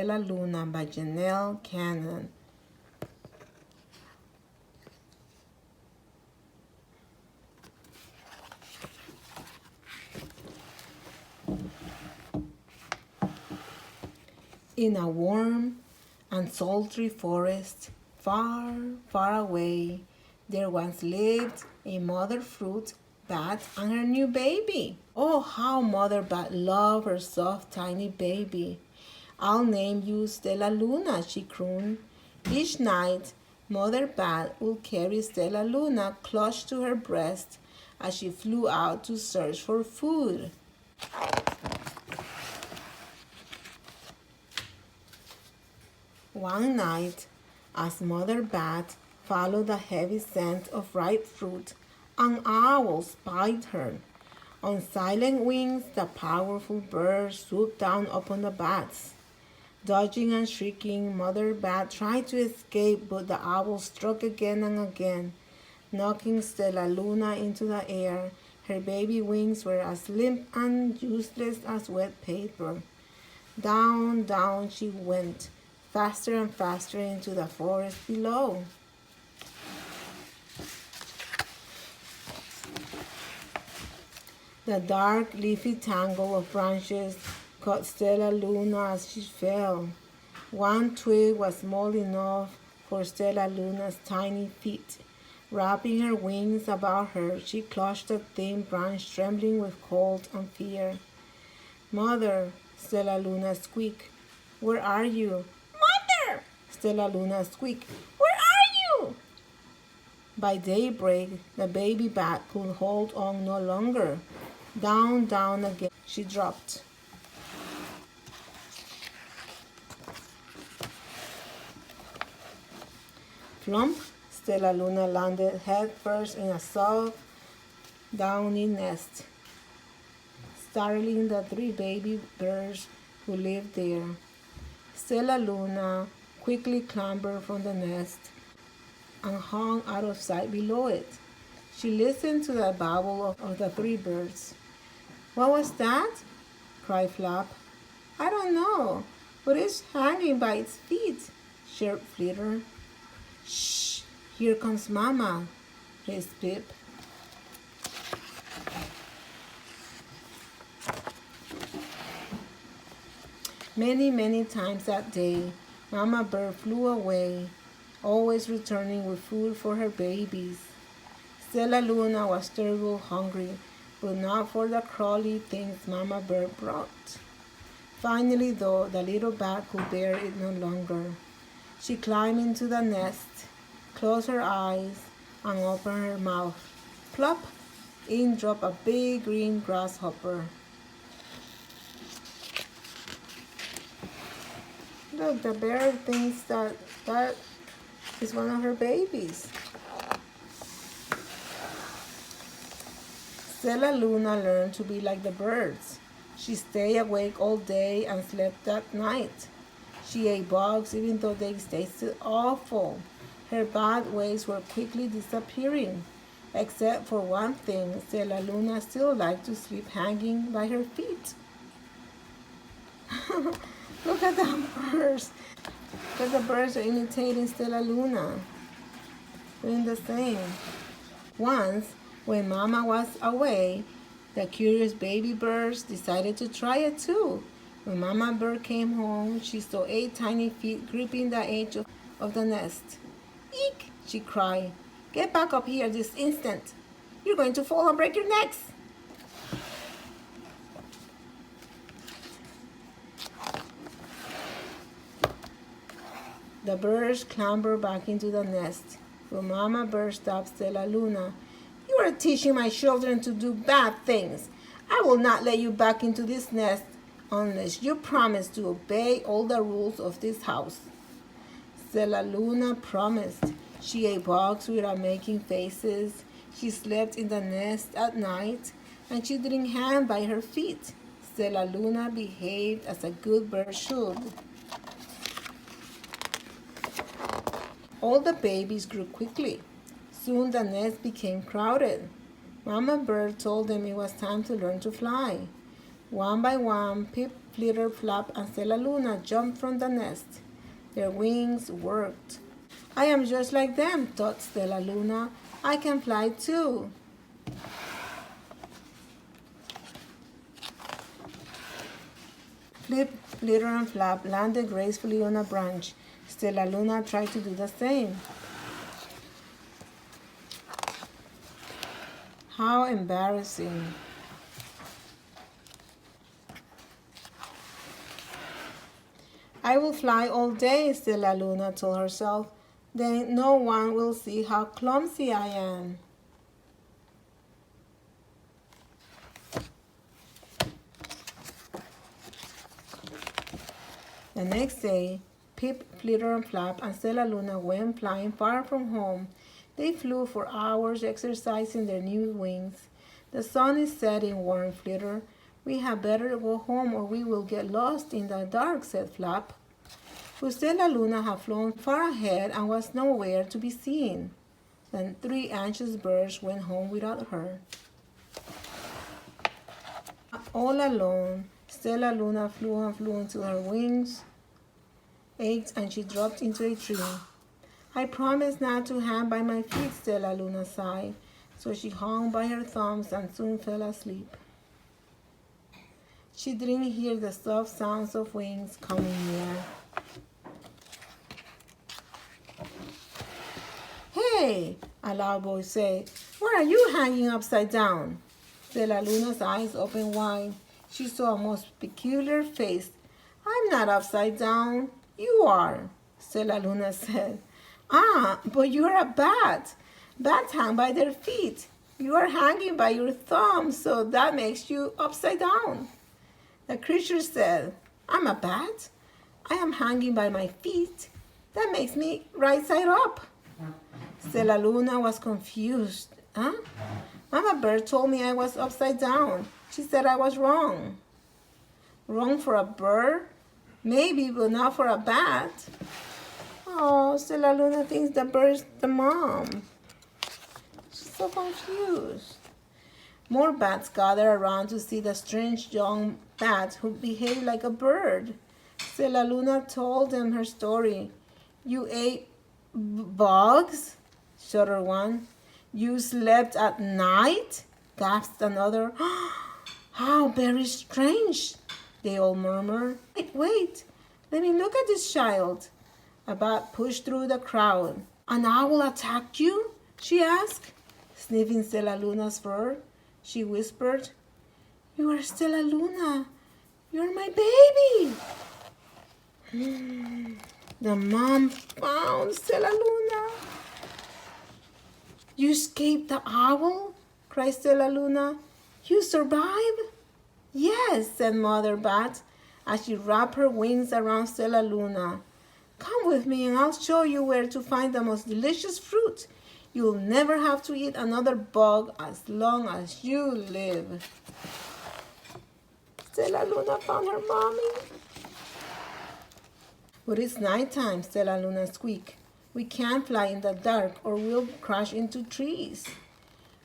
Stellaluna by Janelle Cannon. In a warm and sultry forest, far, far away, there once lived a mother fruit bat and her new baby. Oh, how Mother Bat loved her soft, tiny baby. I'll name you Stellaluna, she crooned. Each night, Mother Bat would carry Stellaluna clutched to her breast as she flew out to search for food. One night, as Mother Bat followed the heavy scent of ripe fruit, an owl spied her. On silent wings, the powerful bird swooped down upon the bats. Dodging and shrieking, Mother Bat tried to escape, but the owl struck again and again, knocking Stellaluna into the air. Her baby wings were as limp and useless as wet paper. Down, down she went, faster and faster into the forest below. The dark, leafy tangle of branches caught Stellaluna as she fell. One twig was small enough for Stellaluna's tiny feet. Wrapping her wings about her, she clutched a thin branch, trembling with cold and fear. "Mother," Stellaluna squeaked, "where are you?" "Mother!" Stellaluna squeaked, "where are you?" By daybreak, the baby bat could hold on no longer. Down, down again she dropped. Plump, Stellaluna landed head first in a soft, downy nest, startling the 3 baby birds who lived there. Stellaluna quickly clambered from the nest and hung out of sight below it. She listened to the babble of the 3 birds. "What was that?" cried Flap. "I don't know, but it's hanging by its feet," chirped Flitter. "Shh! Here comes Mama," hissed Pip. Many, many times that day, Mama Bird flew away, always returning with food for her babies. Stellaluna was terribly hungry, but not for the crawly things Mama Bird brought. Finally, though, the little bat could bear it no longer. She climbed into the nest, closed her eyes, and opened her mouth. Plop! In dropped a big green grasshopper. Look, the bird thinks that is one of her babies. Stellaluna learned to be like the birds. She stayed awake all day and slept at night. She ate bugs even though they tasted awful. Her bad ways were quickly disappearing. Except for one thing, Stellaluna still liked to sleep hanging by her feet. Look at the birds. Because the birds are imitating Stellaluna, doing the same. Once, when Mama was away, the curious baby birds decided to try it too. When Mama Bird came home, she saw 8 tiny feet gripping the edge of the nest. "Eek!" she cried. "Get back up here this instant. You're going to fall and break your necks." The birds clambered back into the nest, but Mama Bird stopped Stellaluna. "You are teaching my children to do bad things. I will not let you back into this nest unless you promise to obey all the rules of this house." Stellaluna promised. She ate bugs without making faces. She slept in the nest at night, and she didn't hang by her feet. Stellaluna behaved as a good bird should. All the babies grew quickly. Soon the nest became crowded. Mama Bird told them it was time to learn to fly. One by one, Pip, Flitter, Flap, and Stellaluna jumped from the nest. Their wings worked. I am just like them, thought Stellaluna. I can fly too. Flip, Flitter, and Flap landed gracefully on a branch. Stellaluna tried to do the same. How embarrassing. I will fly all day, Stellaluna told herself. Then no one will see how clumsy I am. The next day, Pip, Flitter, and Flap and Stellaluna went flying far from home. They flew for hours, exercising their new wings. The sun is setting, warned Flitter. We had better go home or we will get lost in the dark, said Flap. But Stellaluna had flown far ahead and was nowhere to be seen. Then 3 anxious birds went home without her. All alone, Stellaluna flew and flew until her wings ached and she dropped into a tree. I promised not to hang by my feet, Stellaluna sighed. So she hung by her thumbs and soon fell asleep. She didn't hear the soft sounds of wings coming near. Hey, a loud voice said, what are you hanging upside down? Stellaluna's eyes opened wide. She saw a most peculiar face. I'm not upside down. You are, Stellaluna said. Ah, but you're a bat. Bats hang by their feet. You are hanging by your thumb, so that makes you upside down. The creature said, I'm a bat. I am hanging by my feet. That makes me right side up. Stellaluna was confused. Huh? Mama Bird told me I was upside down. She said I was wrong. Wrong for a bird? Maybe, but not for a bat. Oh, Stellaluna thinks the bird's the mom. She's so confused. More bats gathered around to see the strange young bat who behaved like a bird. Stellaluna told them her story. You ate bugs? shuddered one. You slept at night? gasped another. How very strange, they all murmured. Wait, let me look at this child. A bat pushed through the crowd. An owl attacked you? she asked, sniffing Stellaluna's fur. She whispered, You are Stellaluna. You're my baby. The mom found Stellaluna. You escaped the owl? cried Stellaluna. You survived? Yes, said Mother Bat, as she wrapped her wings around Stellaluna. Come with me and I'll show you where to find the most delicious fruit. You'll never have to eat another bug as long as you live. Stellaluna found her mommy. But it's nighttime, Stellaluna squeaked. We can't fly in the dark or we'll crash into trees.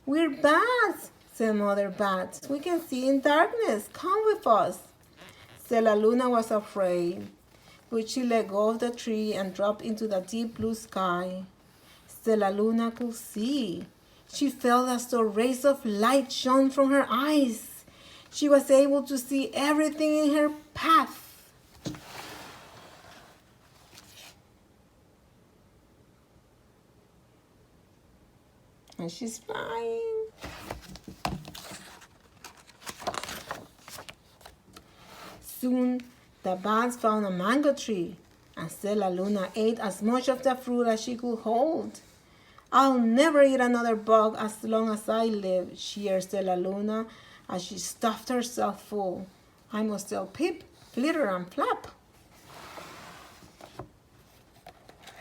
We're bats, said Mother Bat. We can see in darkness. Come with us. Stellaluna was afraid, but she let go of the tree and dropped into the deep blue sky. Stellaluna could see. She felt as though rays of light shone from her eyes. She was able to see everything in her path. And she's flying. Soon, the bats found a mango tree, and Stellaluna ate as much of the fruit as she could hold. I'll never eat another bug as long as I live, cheered Stellaluna as she stuffed herself full. I must tell Pip, Flitter, and Flap.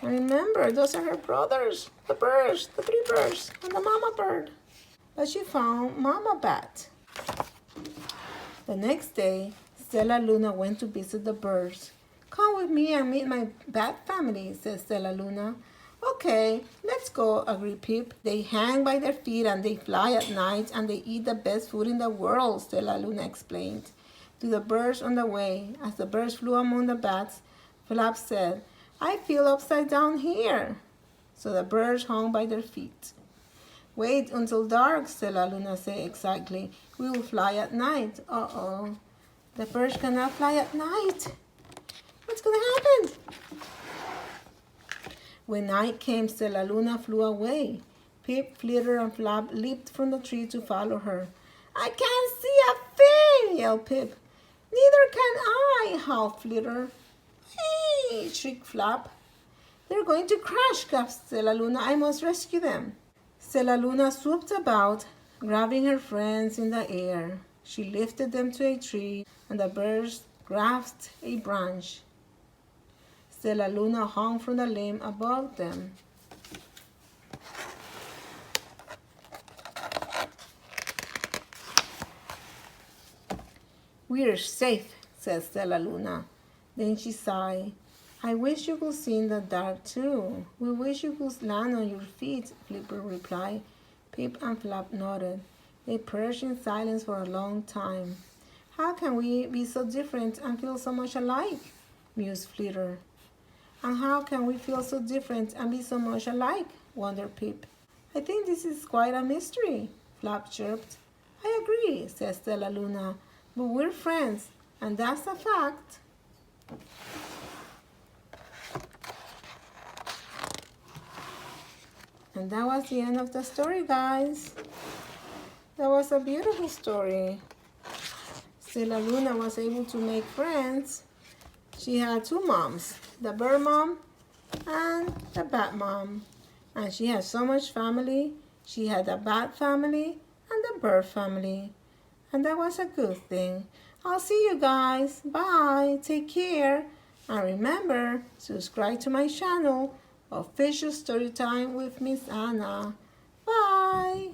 And remember, those are her brothers, the birds, the 3 birds, and the mama bird. But she found Mama Bat. The next day, Stellaluna went to visit the birds. Come with me and meet my bat family, said Stellaluna. Okay, let's go, agreed Pip. They hang by their feet and they fly at night and they eat the best food in the world, Stellaluna explained. to the birds on the way. As the birds flew among the bats, Flap said, "I feel upside down here." So the birds hung by their feet. "Wait until dark," Stellaluna said excitedly. "We will fly at night." Uh-oh. The birds cannot fly at night. What's going to happen? When night came, Stellaluna flew away. Pip, Flitter, and Flap leaped from the tree to follow her. "I can't see a thing," yelled Pip. "Neither can I," howled Flitter. "Hey!" shrieked Flap. "They're going to crash," gasped Stellaluna. "I must rescue them." Stellaluna swooped about, grabbing her friends in the air. She lifted them to a tree, and the birds grasped a branch. Stellaluna hung from the limb above them. "We're safe," said Stellaluna. Then she sighed. "I wish you could see in the dark too." "We wish you could land on your feet," Flipper replied. Pip and Flap nodded. They perched in silence for a long time. "How can we be so different and feel so much alike?" mused Flitter. "And how can we feel so different and be so much alike?" wondered Pip. "I think this is quite a mystery," Flap chirped. "I agree," said Stellaluna. "But we're friends, and that's a fact." And that was the end of the story, guys. That was a beautiful story. Stellaluna was able to make friends. She had two moms, the bird mom and the bat mom. And she had so much family. She had the bat family and the bird family. And that was a good thing. I'll see you guys. Bye. Take care. And remember, subscribe to my channel, Official Storytime with Miss Anna. Bye.